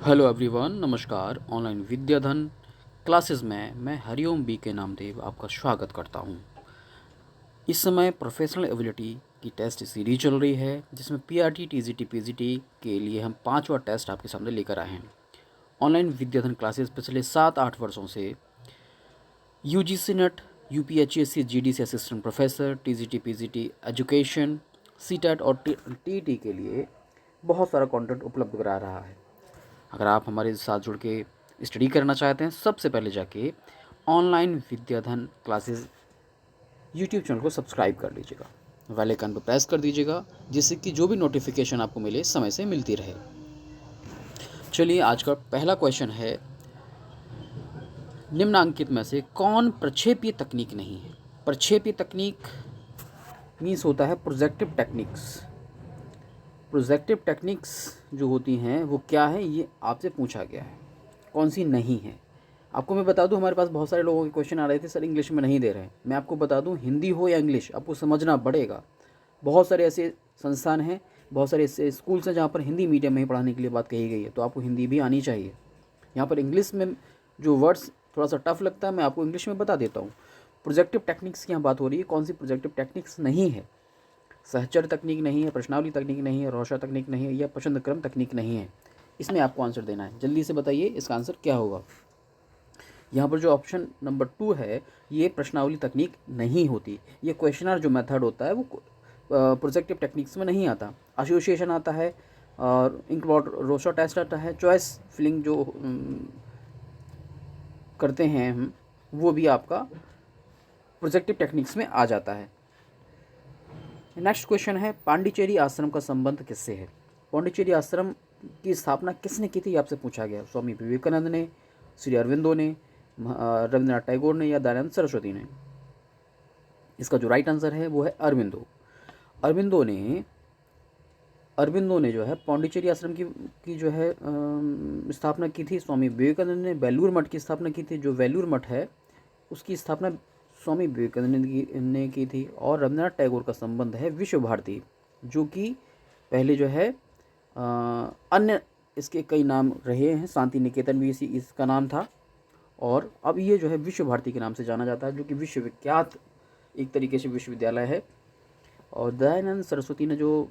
Hello everyone, नमस्कार। Online विद्याधन classes में मैं हरिओम बी के नामदेव आपका स्वागत करता हूं। इस समय प्रोफेशनल एबिलिटी की टेस्ट सीरीज चल रही है, जिसमें पीआरटी, टीजीटी, पीजीटी के लिए हम 5वां टेस्ट आपके सामने लेकर आए हैं। ऑनलाइन विद्याधन क्लासेस पिछले 7-8 वर्षों से UGC net, UPHSC, GDC assistant professor, TGT, PGT, education, CTET और टीईटी के लिए बहुत सारा कंटेंट उपलब्ध करा रहा है। अगर आप हमारे साथ जुड़ के स्टडी करना चाहते हैं, सबसे पहले जाके ऑनलाइन विद्याधन क्लासेस यूट्यूब चैनल को सब्सक्राइब कर लीजिएगा, बेल आइकन पर प्रेस कर दीजिएगा, जिससे कि जो भी नोटिफिकेशन आपको मिले समय से मिलती रहे। चलिए, आज का पहला क्वेश्चन है, निम्नांकित में से कौन प्रक्षेपीय तकनीक नहीं है? प्रक्षेपीय तकनीक मीन्स होता है प्रोजेक्टिव टेक्निक्स। प्रोजेक्टिव टेक्निक्स जो होती हैं वो क्या है, ये आपसे पूछा गया है। कौन सी नहीं है? आपको मैं बता दूं, हमारे पास बहुत सारे लोगों के क्वेश्चन आ रहे थे, सर इंग्लिश में नहीं दे रहे हैं। मैं आपको बता दूं, हिंदी हो या इंग्लिश, आपको समझना पड़ेगा। बहुत सारे ऐसे संस्थान हैं, बहुत सारे ऐसे स्कूल्स हैं जहाँ पर हिंदी मीडियम में ही पढ़ाने के लिए बात कही गई है, तो आपको हिंदी भी आनी चाहिए। यहाँ पर इंग्लिश में जो वर्ड्स थोड़ा सा टफ लगता है, मैं आपको इंग्लिश में बता देता हूँ। प्रोजेक्टिव टेक्निक्स की यहाँ बात हो रही है। कौन सी प्रोजेक्टिव टेक्निक्स नहीं है? सहचर तकनीक नहीं है, प्रश्नावली तकनीक नहीं है, रोशा तकनीक नहीं है, या पसंद क्रम तकनीक नहीं है। इसमें आपको आंसर देना है। जल्दी से बताइए इसका आंसर क्या होगा। यहाँ पर जो ऑप्शन नंबर 2 है, ये प्रश्नावली तकनीक नहीं होती। ये क्वेश्चनर जो मेथड होता है वो प्रोजेक्टिव टेक्निक्स में नहीं आता। एसोसिएशन आता है, और इंक्लॉड रोशा टेस्ट आता है, चॉइस फिलिंग जो करते हैं हम, वो भी आपका प्रोजेक्टिव टेक्निक्स में आ जाता है। नेक्स्ट क्वेश्चन है, पांडिचेरी आश्रम का संबंध किससे है? पांडिचेरी आश्रम की स्थापना किसने की थी, आपसे पूछा गया। स्वामी विवेकानंद ने, श्री अरविंदो ने, रविंद्रनाथ टैगोर ने, या दयानंद सरस्वती ने? इसका जो राइट आंसर है वो है अरविंदो। अरविंदो ने जो है पांडिचेरी आश्रम की जो है स्थापना की थी। स्वामी विवेकानंद ने बेलूर मठ की स्थापना की थी। जो बेलूर मठ है उसकी स्थापना स्वामी विवेकानंद ने की थी। और रविंद्रनाथ टैगोर का संबंध है विश्व भारती, जो कि पहले जो है अन्य इसके कई नाम रहे हैं। शांति निकेतन भी इसका नाम था, और अब ये जो है विश्व भारती के नाम से जाना जाता है, जो कि विश्वविख्यात एक तरीके से विश्वविद्यालय है। और दयानंद सरस्वती ने जो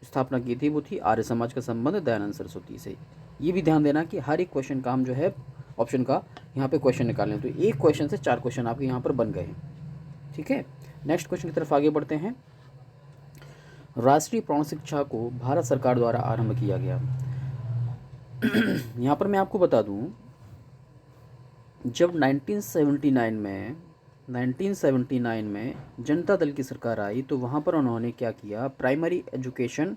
स्थापना की थी वो थी आर्य समाज का संबंध दयानंद सरस्वती से। ये भी ध्यान देना कि हर एक क्वेश्चन का हम जो है ऑप्शन का यहाँ पे क्वेश्चन निकालें, तो एक क्वेश्चन से 4 क्वेश्चन आपके यहाँ पर बन गए हैं। ठीक है, नेक्स्ट क्वेश्चन की तरफ आगे बढ़ते हैं। राष्ट्रीय प्रौढ़ शिक्षा को भारत सरकार द्वारा आरंभ किया गया। यहाँ पर मैं आपको बता दूँ, जब 1979 में जनता दल की सरकार आई, तो वहाँ पर उन्होंने क्या किया, प्राइमरी एजुकेशन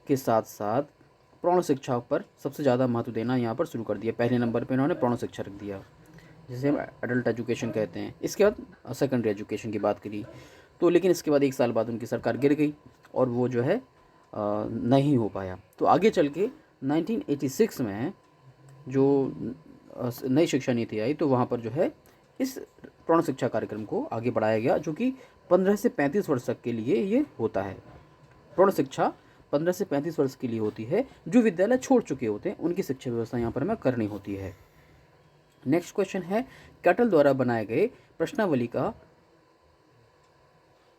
के साथ साथ प्रौढ़ शिक्षा पर सबसे ज़्यादा महत्व देना यहाँ पर शुरू कर दिया। पहले नंबर पे इन्होंने प्रौढ़ शिक्षा रख दिया, जिसे हम एडल्ट एजुकेशन कहते हैं। इसके बाद सेकेंडरी एजुकेशन की बात करी, तो लेकिन इसके बाद 1 साल बाद उनकी सरकार गिर गई और वो जो है नहीं हो पाया। तो आगे चल के 1986 में जो नई शिक्षा नीति आई, तो वहाँ पर जो है इस प्रौढ़ शिक्षा कार्यक्रम को आगे बढ़ाया गया, जो कि 15 से 35 वर्ष तक के लिए ये होता है। प्रौढ़ शिक्षा 15 से 35 वर्ष के लिए होती है। जो विद्यालय छोड़ चुके होते हैं उनकी शिक्षा व्यवस्था यहाँ पर हमें करनी होती है। नेक्स्ट क्वेश्चन है, कैटल द्वारा बनाए गए प्रश्नावली का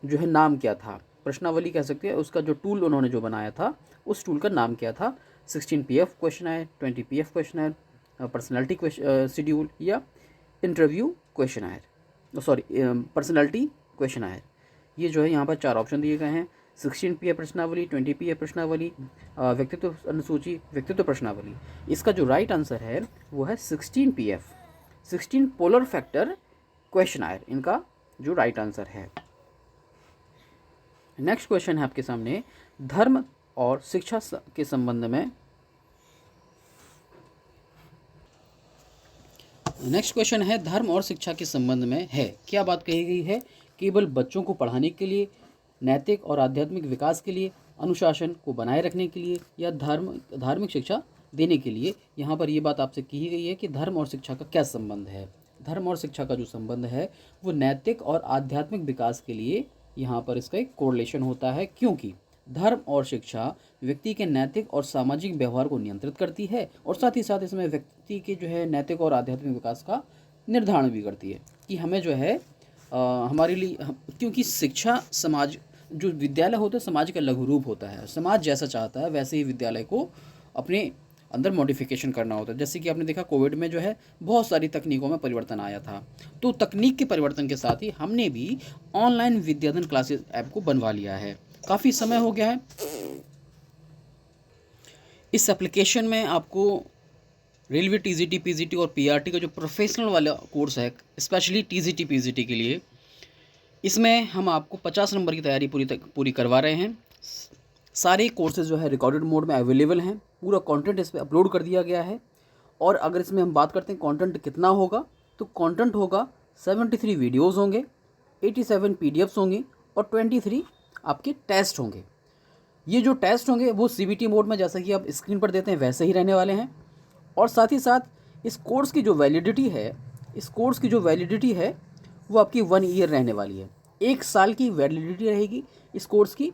जो है नाम क्या था? प्रश्नावली कह सकते हैं, उसका जो टूल उन्होंने जो बनाया था उस टूल का नाम क्या था? 16 PF क्वेश्चन है, 20 PF क्वेश्चन है, पर्सनैलिटी शेड्यूल, या इंटरव्यू क्वेश्चन है, सॉरी पर्सनैलिटी क्वेश्चन है। ये जो है यहाँ पर 4 ऑप्शन दिए गए हैं। 16 PF प्रश्नावली, 20 PF प्रश्नावली, व्यक्तित्व अनुसूची, व्यक्तित्व प्रश्नावली। इसका जो राइट आंसर है वो है 16 PF, 16 पोलर फैक्टर क्वेश्चन इनका जो राइट आंसर है। नेक्स्ट क्वेश्चन है आपके सामने, धर्म और शिक्षा के संबंध में। नेक्स्ट क्वेश्चन है, धर्म और शिक्षा के संबंध में है। क्या बात कही गई है? केवल बच्चों को पढ़ाने के लिए, नैतिक और आध्यात्मिक विकास के लिए, अनुशासन को बनाए रखने के लिए, या धार्मिक शिक्षा देने के लिए? यहाँ पर ये बात आपसे कही गई है कि धर्म और शिक्षा का क्या संबंध है। धर्म और शिक्षा का जो संबंध है वो नैतिक और आध्यात्मिक विकास के लिए यहाँ पर इसका एक कोरिलेशन होता है, क्योंकि धर्म और शिक्षा व्यक्ति के नैतिक और सामाजिक व्यवहार को नियंत्रित करती है और साथ ही साथ इसमें व्यक्ति के जो है नैतिक और आध्यात्मिक विकास का निर्धारण भी करती है कि हमें जो है हमारे लिए क्योंकि शिक्षा समाज जो विद्यालय होता है समाज का लघु रूप होता है। समाज जैसा चाहता है वैसे ही विद्यालय को अपने अंदर मॉडिफिकेशन करना होता है। जैसे कि आपने देखा कोविड में जो है बहुत सारी तकनीकों में परिवर्तन आया था, तो तकनीक के परिवर्तन के साथ ही हमने भी ऑनलाइन विद्याधन क्लासेस ऐप को बनवा लिया है। काफ़ी समय हो गया है। इस एप्लीकेशन में आपको रेलवे टीजीटी पीजीटी और पीआरटी का जो प्रोफेशनल वाला कोर्स है, स्पेशली टीजीटी पीजीटी के लिए, इसमें हम आपको 50 नंबर की तैयारी पूरी करवा रहे हैं। सारे कोर्सेज जो है रिकॉर्डेड मोड में अवेलेबल हैं, पूरा कंटेंट इस पर अपलोड कर दिया गया है। और अगर इसमें हम बात करते हैं कंटेंट कितना होगा, तो कंटेंट होगा 73 वीडियोज़ होंगे, 87 पीडीएफ्स होंगी और 23 आपके टेस्ट होंगे। ये जो टेस्ट होंगे वो सीबीटी मोड में जैसा कि आप स्क्रीन पर देते हैं वैसे ही रहने वाले हैं। और साथ ही साथ इस कोर्स की जो वैलिडिटी है वो आपकी 1 ईयर रहने वाली है। 1 साल की वैलिडिटी रहेगी इस कोर्स की,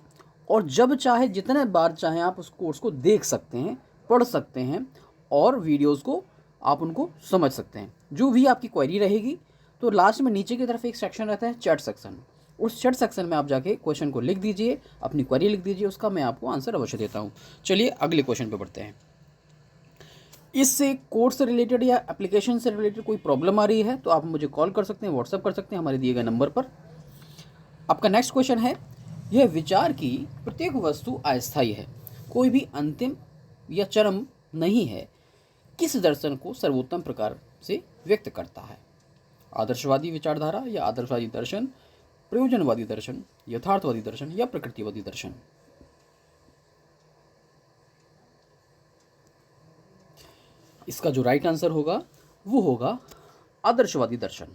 और जब चाहे जितने बार चाहें आप उस कोर्स को देख सकते हैं, पढ़ सकते हैं और वीडियोस को आप उनको समझ सकते हैं। जो भी आपकी क्वेरी रहेगी तो लास्ट में नीचे की तरफ एक सेक्शन रहता है चैट सेक्शन, उस चैट सेक्शन में आप जाके क्वेश्चन को लिख दीजिए, अपनी क्वेरी लिख दीजिए, उसका मैं आपको आंसर अवश्य देता हूँ। चलिए अगले क्वेश्चन पे बढ़ते हैं। इससे कोर्स से रिलेटेड या एप्लीकेशन से रिलेटेड कोई प्रॉब्लम आ रही है तो आप मुझे कॉल कर सकते हैं, व्हाट्सएप कर सकते हैं हमारे दिए गए नंबर पर। आपका नेक्स्ट क्वेश्चन है, यह विचार की प्रत्येक वस्तु अस्थायी है, कोई भी अंतिम या चरम नहीं है, किस दर्शन को सर्वोत्तम प्रकार से व्यक्त करता है? आदर्शवादी विचारधारा या आदर्शवादी दर्शन, प्रयोजनवादी दर्शन, यथार्थवादी दर्शन या प्रकृतिवादी दर्शन? इसका जो राइट आंसर होगा वो होगा आदर्शवादी दर्शन,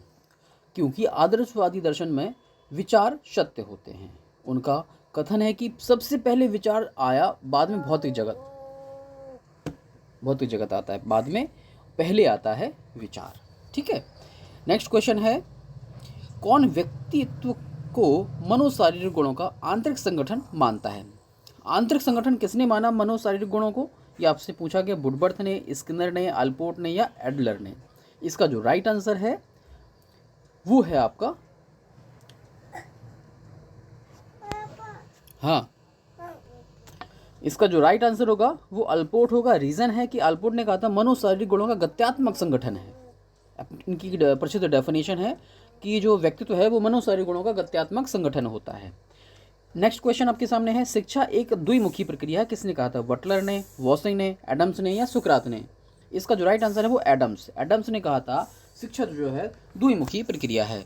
क्योंकि आदर्शवादी दर्शन में विचार सत्य होते हैं। उनका कथन है कि सबसे पहले विचार आया, बाद में भौतिक जगत आता है, बाद में पहले आता है विचार। ठीक है। नेक्स्ट क्वेश्चन है, कौन व्यक्तित्व को मनोशारीरिक गुणों का आंतरिक संगठन मानता है? आंतरिक संगठन किसने माना मनोशारीरिक गुणों को? ये आपसे पूछा गया, वुडवर्थ ने, स्किनर ने, अल्पोर्ट ने या एडलर ने? इसका जो राइट आंसर है वो है आपका इसका जो राइट आंसर होगा वो अल्पोर्ट होगा। रीज़न है कि अल्पोर्ट ने कहा था मनोशारीरिक गुणों का गत्यात्मक संगठन है। इनकी प्रसिद्ध डेफिनेशन है कि जो व्यक्तित्व है वो मनोशारीरिक गुणों का गत्यात्मक संगठन होता है। नेक्स्ट क्वेश्चन आपके सामने है, शिक्षा एक द्विमुखी प्रक्रिया है, किसने कहा था? बटलर ने, वॉशिंग ने, एडम्स ने या सुकरात ने? इसका जो राइट आंसर है वो एडम्स ने कहा था शिक्षा जो है द्विमुखी प्रक्रिया है।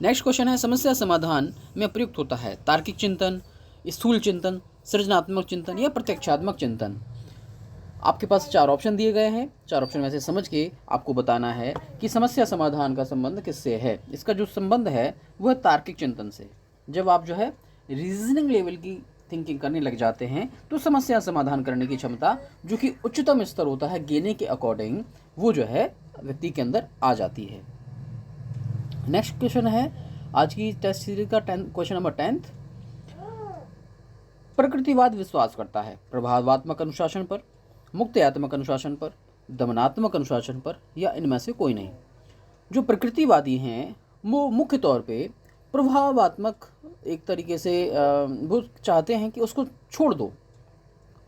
नेक्स्ट क्वेश्चन है, समस्या समाधान में प्रयुक्त होता है तार्किक चिंतन, स्थूल चिंतन, सृजनात्मक चिंतन या प्रत्यक्षात्मक चिंतन? आपके पास 4 ऑप्शन दिए गए हैं। 4 ऑप्शन में से समझ के आपको बताना है कि समस्या समाधान का संबंध किससे है। इसका जो संबंध है वह है तार्किक चिंतन से। जब आप जो है रीजनिंग लेवल की थिंकिंग करने लग जाते हैं तो समस्या समाधान करने की क्षमता जो कि उच्चतम स्तर होता है गेने के अकॉर्डिंग, वो जो है व्यक्ति के अंदर आ जाती है। नेक्स्ट क्वेश्चन है आज की टेस्ट सीरीज का क्वेश्चन नंबर 10। प्रकृतिवाद विश्वास करता है प्रभावात्मक अनुशासन पर, मुक्त्यात्मक अनुशासन पर, दमनात्मक अनुशासन पर या इनमें से कोई नहीं? जो प्रकृतिवादी हैं वो मुख्य तौर पे प्रभावात्मक एक तरीके से वो चाहते हैं कि उसको छोड़ दो,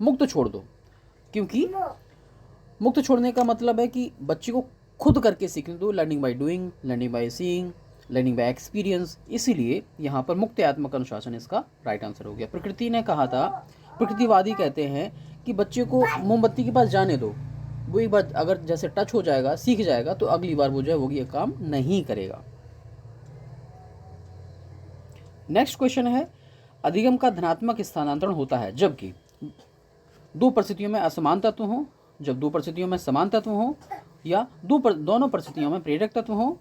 मुक्त छोड़ दो, क्योंकि मुक्त छोड़ने का मतलब है कि बच्चे को खुद करके सीखने दो, learning by doing, learning by seeing, learning by experience. इसीलिए यहाँ पर मुक्त्यात्मक अनुशासन इसका राइट आंसर हो गया। प्रकृति ने कहा था, प्रकृतिवादी कहते हैं कि बच्चे को मोमबत्ती के पास जाने दो, वो एक बार अगर जैसे टच हो जाएगा, सीख जाएगा, तो अगली बार वो जो है वो ये काम नहीं करेगा। नेक्स्ट क्वेश्चन है, अधिगम का धनात्मक स्थानांतरण होता है जबकि 2 परिस्थितियों में असमान तत्व हों, जब 2 परिस्थितियों में समान तत्व हों, या दोनों परिस्थितियों में प्रेरक तत्व हों,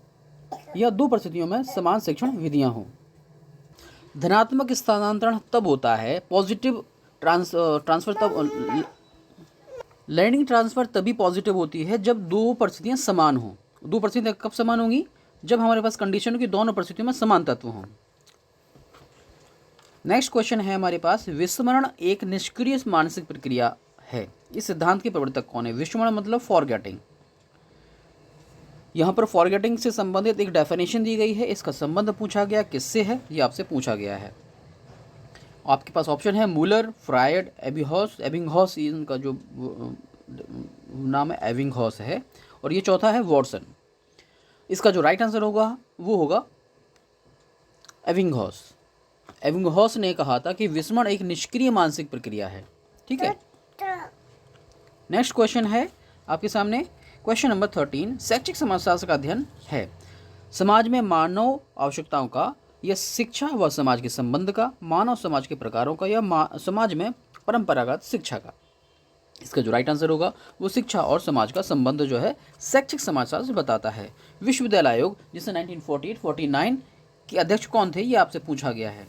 या 2 परिस्थितियों में समान शिक्षण विधियां हों। धनात्मक स्थानांतरण तब होता है, पॉजिटिव ट्रांसफर तब, लर्निंग ट्रांसफ़र तभी पॉजिटिव होती है जब 2 परिस्थितियाँ समान हों। 2 परिस्थितियाँ कब समान होंगी? जब हमारे पास कंडीशन हो कि दोनों परिस्थितियों में समान तत्व हों। नेक्स्ट क्वेश्चन है हमारे पास, विस्मरण एक निष्क्रिय मानसिक प्रक्रिया है, इस सिद्धांत के प्रवर्तक कौन है? विस्मरण मतलब फॉरगेटिंग। यहाँ पर फॉरगेटिंग से संबंधित एक डेफिनेशन दी गई है, इसका संबंध पूछा गया किससे है, ये आपसे पूछा गया है। आपके पास ऑप्शन है मूलर, फ्रायड, एबिंगहॉस, इनका जो नाम है एबिंगहॉस है, और ये चौथा है वॉटसन। इसका जो राइट आंसर होगा वो होगा एबिंगहॉस। एबिंगहॉस ने कहा था कि विस्मरण एक निष्क्रिय मानसिक प्रक्रिया है। ठीक है, नेक्स्ट क्वेश्चन है आपके सामने, क्वेश्चन नंबर 13। शैक्षिक समाजशास्त्र का अध्ययन है समाज में मानव आवश्यकताओं का या शिक्षा व समाज के संबंध का, मानव समाज के प्रकारों का, या समाज में परंपरागत शिक्षा का। इसका जो राइट आंसर होगा वो शिक्षा और समाज का संबंध जो है शैक्षिक समाजशास्त्र बताता है। विश्वविद्यालय आयोग जिसे 1948-49 के अध्यक्ष कौन थे, ये आपसे पूछा गया है।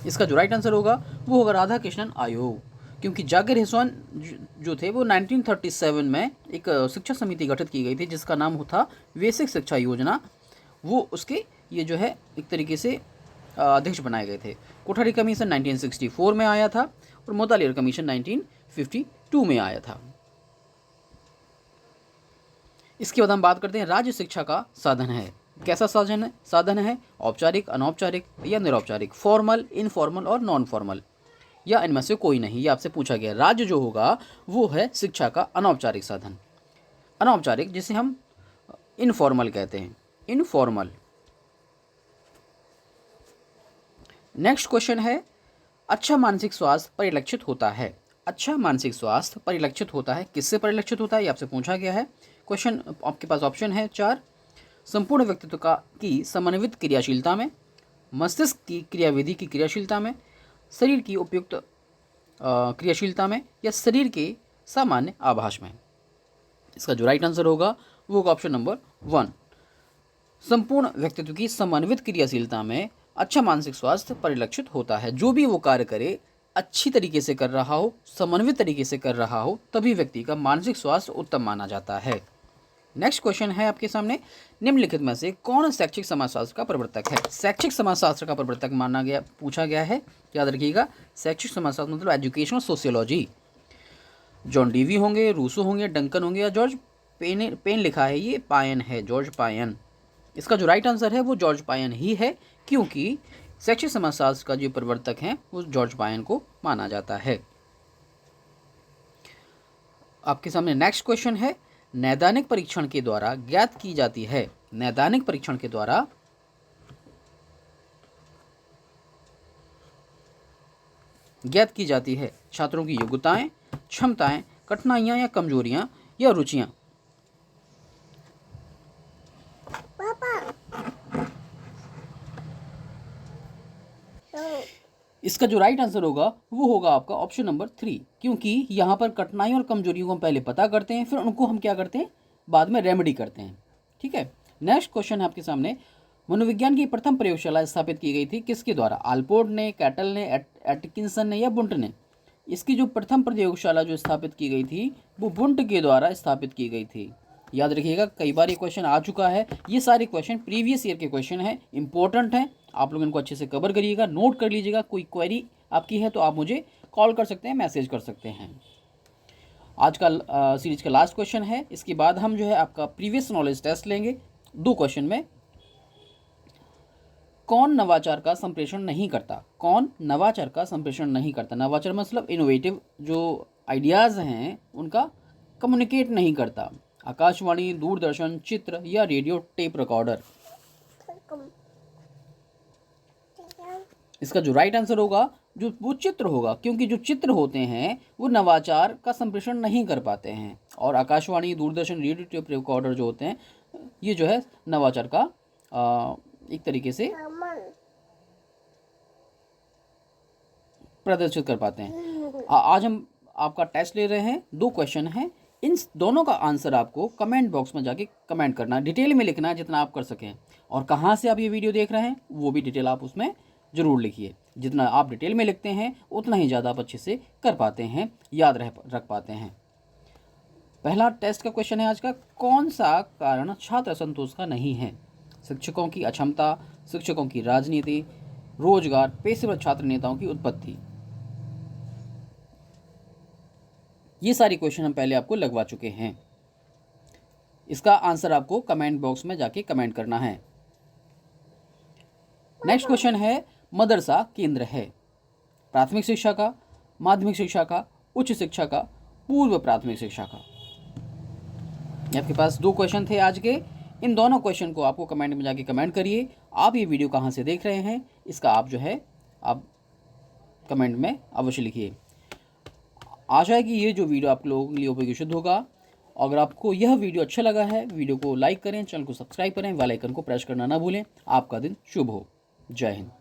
इसका जो राइट आंसर होगा वो होगा राधा कृष्णन आयोग, क्योंकि जाकिर हुसैन जो थे वो 1937 में एक शिक्षा समिति गठित की गई थी जिसका नाम था बेसिक शिक्षा योजना। वो उसके ये जो है एक तरीके से अध्यक्ष बनाए गए थे। कोठारी कमीशन 1964 में आया था और मोतालियर कमीशन 1952 में आया था। इसके बाद हम बात करते हैं राज्य शिक्षा का साधन है, कैसा साधन है? औपचारिक, अनौपचारिक या निरौपचारिक, फॉर्मल, इनफॉर्मल और नॉन फॉर्मल, या इनमें से कोई नहीं, ये आपसे पूछा गया। राज्य जो होगा वो है शिक्षा का अनौपचारिक साधन, अनौपचारिक जिसे हम इनफॉर्मल कहते हैं, इनफॉर्मल। नेक्स्ट क्वेश्चन है, अच्छा मानसिक स्वास्थ्य परिलक्षित होता है, अच्छा मानसिक स्वास्थ्य परिलक्षित होता है, किससे परिलक्षित होता है, ये आपसे पूछा गया है। क्वेश्चन आपके पास ऑप्शन है 4, संपूर्ण व्यक्तित्व की समन्वित क्रियाशीलता में, मस्तिष्क की क्रियाविधि की क्रियाशीलता में, शरीर की उपयुक्त क्रियाशीलता में, या शरीर के सामान्य आभास में। इसका जो राइट आंसर होगा वो होगा ऑप्शन नंबर 1, संपूर्ण व्यक्तित्व की समन्वित क्रियाशीलता में अच्छा मानसिक स्वास्थ्य परिलक्षित होता है। जो भी वो कार्य करे अच्छी तरीके से कर रहा हो, समन्वित तरीके से कर रहा हो, तभी व्यक्ति का मानसिक स्वास्थ्य उत्तम माना जाता है। नेक्स्ट क्वेश्चन है आपके सामने, निम्नलिखित में से कौन शैक्षिक समाजशास्त्र का प्रवर्तक है? शैक्षिक समाजशास्त्र का प्रवर्तक माना गया, पूछा गया है, याद रखिएगा। शैक्षिक समाजशास्त्र मतलब एजुकेशनल सोशियोलॉजी। जॉन डीवी होंगे, रूसो होंगे, डंकन होंगे, या जॉर्ज पेन लिखा है, ये पायन है, जॉर्ज पायन। इसका जो राइट आंसर है वो जॉर्ज पायन ही है, क्योंकि शैक्षिक समाजशास्त्र का जो प्रवर्तक हैं वो जॉर्ज पायन को माना जाता है। आपके सामने नेक्स्ट क्वेश्चन है, नैदानिक परीक्षण के द्वारा ज्ञात की जाती है, नैदानिक परीक्षण के द्वारा ज्ञात की जाती है छात्रों की योग्यताएं, क्षमताएं, कठिनाइयां या कमजोरियां या रुचियां। इसका जो राइट आंसर होगा वो होगा आपका ऑप्शन नंबर 3, क्योंकि यहाँ पर कठिनाइयों और कमजोरियों को हम पहले पता करते हैं, फिर उनको हम क्या करते हैं, बाद में रेमेडी करते हैं। ठीक है, नेक्स्ट क्वेश्चन है आपके सामने, मनोविज्ञान की प्रथम प्रयोगशाला स्थापित की गई थी किसके द्वारा? आल्पोर्ट ने, कैटल ने, एटकिंसन ने, या बुंट ने? इसकी जो प्रथम प्रयोगशाला जो स्थापित की गई थी वो बुंट के द्वारा स्थापित की गई थी। याद रखिएगा, कई बार ये क्वेश्चन आ चुका है, ये सारे क्वेश्चन प्रीवियस ईयर के क्वेश्चन हैं, इंपॉर्टेंट हैं, आप लोग इनको अच्छे से कवर करिएगा, नोट कर लीजिएगा। कोई क्वेरी आपकी है तो आप मुझे कॉल कर सकते हैं, मैसेज कर सकते हैं। आज का सीरीज का लास्ट क्वेश्चन है, इसके बाद हम जो है आपका प्रीवियस नॉलेज टेस्ट लेंगे 2 क्वेश्चन में। कौन नवाचार का संप्रेषण नहीं करता? कौन नवाचार का संप्रेषण नहीं करता? नवाचार मतलब इनोवेटिव जो आइडियाज़ हैं उनका कम्युनिकेट नहीं करता। आकाशवाणी, दूरदर्शन, चित्र या रेडियो टेप रिकॉर्डर? इसका जो राइट आंसर होगा जो वो चित्र होगा, क्योंकि जो चित्र होते हैं वो नवाचार का संप्रेषण नहीं कर पाते हैं, और Akashvani, Doordarshan, radio tape recorder जो होते हैं ये जो है नवाचार का एक तरीके से प्रदर्शित कर पाते हैं। आज हम आपका टेस्ट ले रहे हैं, 2 क्वेश्चन हैं, इन दोनों का आंसर आपको कमेंट बॉक्स में जाके कमेंट करना, डिटेल में लिखना है जितना आप कर सकें, और कहाँ से आप ये वीडियो देख रहे हैं वो भी डिटेल आप उसमें ज़रूर लिखिए। जितना आप डिटेल में लिखते हैं उतना ही ज़्यादा आप अच्छे से कर पाते हैं, याद रख पाते हैं। पहला टेस्ट का क्वेश्चन है आज का, कौन सा कारण छात्र असंतोष का नहीं है? शिक्षकों की अक्षमता, शिक्षकों की राजनीति, रोजगार, पेशेवर छात्र नेताओं की उत्पत्ति। ये सारी क्वेश्चन हम पहले आपको लगवा चुके हैं। इसका आंसर आपको कमेंट बॉक्स में जाके कमेंट करना है। नेक्स्ट क्वेश्चन है, मदरसा केंद्र है प्राथमिक शिक्षा का, माध्यमिक शिक्षा का, उच्च शिक्षा का, पूर्व प्राथमिक शिक्षा का। आपके पास 2 क्वेश्चन थे आज के। इन दोनों क्वेश्चन को आपको कमेंट में जाके कमेंट करिए। आप ये वीडियो कहाँ से देख रहे हैं, इसका आप जो है आप कमेंट में अवश्य लिखिए। आशा है कि ये जो वीडियो आप लोगों के लिए उपयोगी सिद्ध होगा। अगर आपको यह वीडियो अच्छा लगा है, वीडियो को लाइक करें, चैनल को सब्सक्राइब करें, बेल आइकन को प्रेस करना ना भूलें। आपका दिन शुभ हो। जय हिंद।